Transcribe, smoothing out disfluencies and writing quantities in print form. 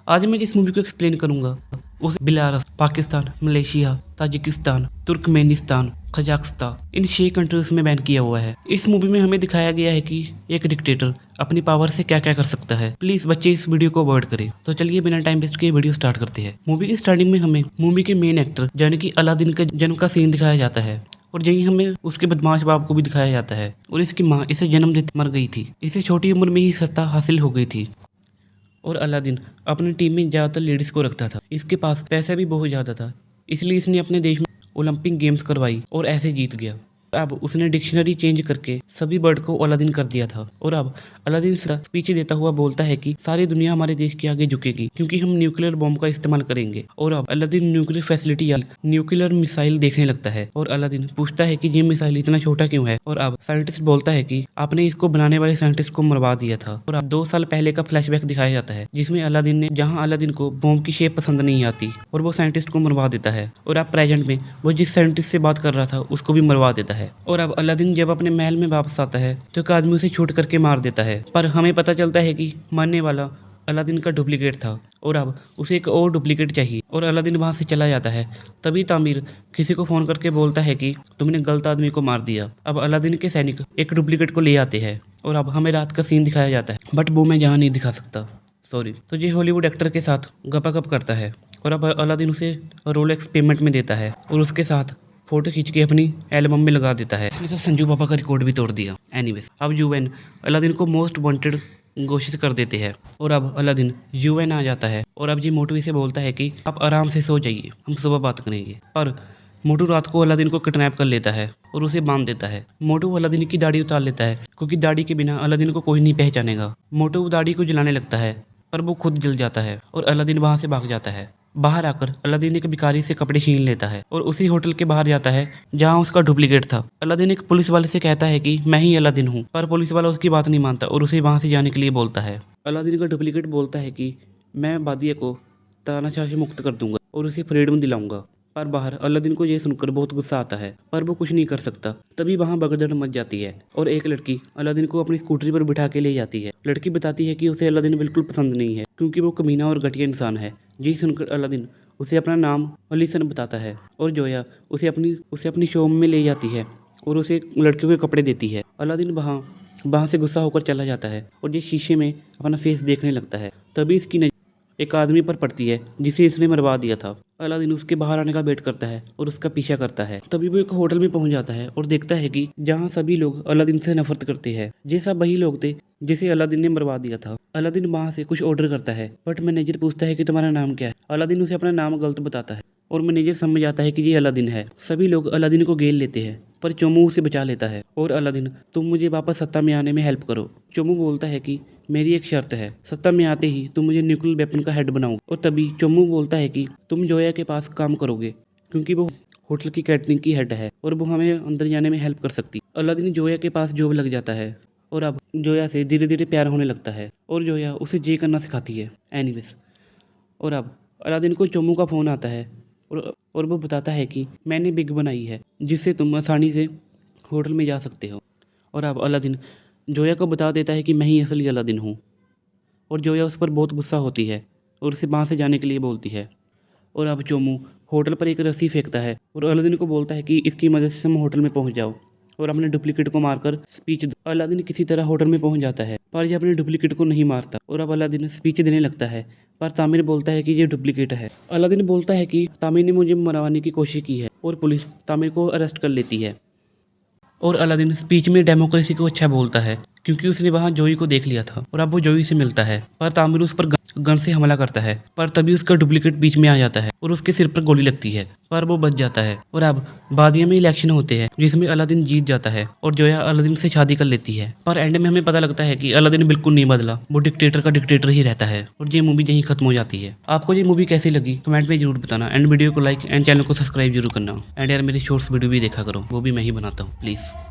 आज मैं जिस मूवी को एक्सप्लेन करूंगा उस Belarus, Pakistan, Malaysia, Tajikistan, Turkmenistan, Kazakhstan इन 6 कंट्रीज में बैन किया हुआ है। इस मूवी में हमें दिखाया गया है कि एक डिक्टेटर अपनी पावर से क्या क्या कर सकता है। प्लीज बच्चे इस वीडियो को अवॉइड करें। तो चलिए बिना टाइम वेस्ट किए वीडियो स्टार्ट करते हैं। मूवी की स्टार्टिंग में हमें मूवी के मेन एक्टर यानी कि अलादीन के जन्म का सीन दिखाया जाता है और यही हमें उसके बदमाश बाप को भी दिखाया जाता है और इसकी माँ इसे जन्म देते मर गई थी। इसे छोटी उम्र में ही सत्ता हासिल हो गई थी और अलादीन अपनी टीम में ज़्यादातर लेडीज़ को रखता था। इसके पास पैसा भी बहुत ज़्यादा था, इसलिए इसने अपने देश में ओलंपिक गेम्स करवाई और ऐसे जीत गया। अब उसने डिक्शनरी चेंज करके सभी वर्ड को अलादीन कर दिया था और अब अलादीन स्पीच देता हुआ बोलता है कि सारी दुनिया हमारे देश के आगे झुकेगी क्योंकि हम न्यूक्लियर बॉम्ब का इस्तेमाल करेंगे। और अब अलादीन न्यूक्लियर फैसिलिटी या न्यूक्लियर मिसाइल देखने लगता है और अलादीन पूछता है कि ये मिसाइल इतना छोटा क्यों है। और अब साइंटिस्ट बोलता है कि आपने इसको बनाने वाले साइंटिस्ट को मरवा दिया था। और अब 2 साल पहले का फ्लैशबैक दिखाया जाता है जिसमें अलादीन ने जहाँ अलादीन को बॉम्ब की शेप पसंद नहीं आती और वो साइंटिस्ट को मरवा देता है। और अब प्रेजेंट में वो जिस साइंटिस्ट से बात कर रहा था उसको भी मरवा देता है। और अब अलादीन जब अपने महल में वापस आता है तो एक आदमी उसे छूट करके मार देता है, पर हमें पता चलता है कि मारने वाला अलादीन का डुप्लीकेट था और अब उसे एक और डुप्लीकेट चाहिए और अलादीन वहां से चला जाता है। तभी तामिर किसी को फोन करके बोलता है कि तुमने गलत आदमी को मार दिया। अब अलादीन के सैनिक एक डुप्लीकेट को ले आते हैं और अब हमें रात का सीन दिखाया जाता है, बट वो मैं यहाँ नहीं दिखा सकता, सॉरी। तो ये हॉलीवुड एक्टर के साथ गपागप करता है और अब अलादीन उसे रोलेक्स पेमेंट में देता है और उसके साथ फोटो खींच के अपनी एल्बम में लगा देता है। इसने तो संजू पापा का रिकॉर्ड भी तोड़ दिया। एनीवेज, अब यूएन अलादीन को मोस्ट वांटेड घोषित कर देते हैं और अब अलादीन यूएन आ जाता है और अब जी मोटू इसे बोलता है कि आप आराम से सो जाइए, हम सुबह बात करेंगे। पर मोटू रात को अलादीन को किडनैप कर लेता है और उसे बांध देता है। मोटू अलादीन की दाढ़ी उतार लेता है क्योंकि दाढ़ी के बिना अलादीन को कोई नहीं पहचानेगा। मोटू दाढ़ी को जलाने लगता है पर वो खुद जल जाता है और अलादीन वहां से भाग जाता है। बाहर आकर अलादीन एक भिखारी से कपड़े छीन लेता है और उसी होटल के बाहर जाता है जहां उसका डुप्लीकेट था। अलादीन एक पुलिस वाले से कहता है कि मैं ही अलादीन हूँ, पर पुलिस वाला उसकी बात नहीं मानता और उसे वहां से जाने के लिए बोलता है। अलादीन का डुप्लीकेट बोलता है कि मैं बादिया को तानाशाह से मुक्त कर दूंगा और उसे फ्रीडम दिलाऊंगा। पर बाहर अलादीन को यह सुनकर बहुत गुस्सा आता है पर वो कुछ नहीं कर सकता। तभी वहां भगदड़ मच जाती है और एक लड़की अलादीन को अपनी स्कूटरी पर बिठा के ले जाती है। लड़की बताती है कि उसे अलादीन बिल्कुल पसंद नहीं है क्योंकि वो कमीना और घटिया इंसान है। जी सुनकर अलादीन उसे अपना नाम अलीसन बताता है और जोया उसे अपनी शॉप में ले जाती है और उसे लड़कियों के कपड़े देती है। अलादीन वहाँ से गुस्सा होकर चला जाता है और ये शीशे में अपना फेस देखने लगता है। तभी इसकी नज़र एक आदमी पर पड़ती है जिसे इसने मरवा दिया था। अलादीन उसके बाहर आने का वेट करता है और उसका पीछा करता है। तभी वो एक होटल में पहुंच जाता है और देखता है कि जहां सभी लोग अलादीन से नफरत करते हैं। ये सब वही लोग थे जिसे अलादीन ने मरवा दिया था। अलादीन वहां से कुछ ऑर्डर करता है बट मैनेजर पूछता है कि तुम्हारा नाम क्या है। अलादीन उसे अपना नाम गलत बताता है और मैनेजर समझ आता है कि ये अलादीन है। सभी लोग अलादीन को घेर लेते हैं पर चोमू उसे बचा लेता है और अलादीन तुम मुझे वापस सत्ता में आने में हेल्प करो। चोमू बोलता है कि मेरी एक शर्त है, सत्ता में आते ही तुम मुझे न्यूक्लियर वेपन का हेड बनाओ। और तभी चोमू बोलता है कि तुम जोया के पास काम करोगे क्योंकि वो होटल की कैटरिंग की हेड है और वो हमें अंदर जाने में हेल्प कर सकती। अलादीन जोया के पास जॉब लग जाता है और अब जोया से धीरे धीरे प्यार होने लगता है और जोया उसे जे करना सिखाती है। एनीवेज, और अब अलादीन को चोमू का फ़ोन आता है और वो बताता है कि मैंने बिग बनाई है जिससे तुम आसानी से होटल में जा सकते हो। और अब अलादीन जोया को बता देता है कि मैं ही असली अलादीन हूँ और जोया उस पर बहुत गुस्सा होती है और उसे वहाँ से जाने के लिए बोलती है। और अब चोमू होटल पर एक रस्सी फेंकता है और अलादीन को बोलता है कि इसकी मदद से हम होटल में पहुँच जाओ और अपने डुप्लीकेट को मारकर स्पीच दो। अलादीन किसी तरह होटल में पहुंच जाता है पर यह अपने डुप्लीकेट को नहीं मारता और अब अलादीन स्पीच देने लगता है पर तामिर बोलता है कि ये डुप्लीकेट है। अलादीन बोलता है कि तामिर ने मुझे मरवाने की कोशिश की है और पुलिस तामिर को अरेस्ट कर लेती है। और अलादीन स्पीच में डेमोक्रेसी को अच्छा बोलता है क्योंकि उसने वहां जोई को देख लिया था और अब वो जोई से मिलता है पर तामिर उस पर गन से हमला करता है पर तभी उसका डुप्लीकेट बीच में आ जाता है और उसके सिर पर गोली लगती है पर वो बच जाता है। और अब बादिया में इलेक्शन होते हैं जिसमें अलादीन जीत जाता है और जोया अलादीन से शादी कर लेती है। पर एंड में हमें पता लगता है कि अलादीन बिल्कुल नहीं बदला, वो डिक्टेटर का डिक्टेटर ही रहता है और ये मूवी यहीं खत्म हो जाती है। आपको ये मूवी कैसी लगी कमेंट में जरूर बताना एंड वीडियो को लाइक एंड चैनल को सब्सक्राइब जरूर करना। एंड यार मेरे शॉर्ट्स वीडियो भी देखा करो, वो भी मैं ही बनाता हूँ प्लीज़।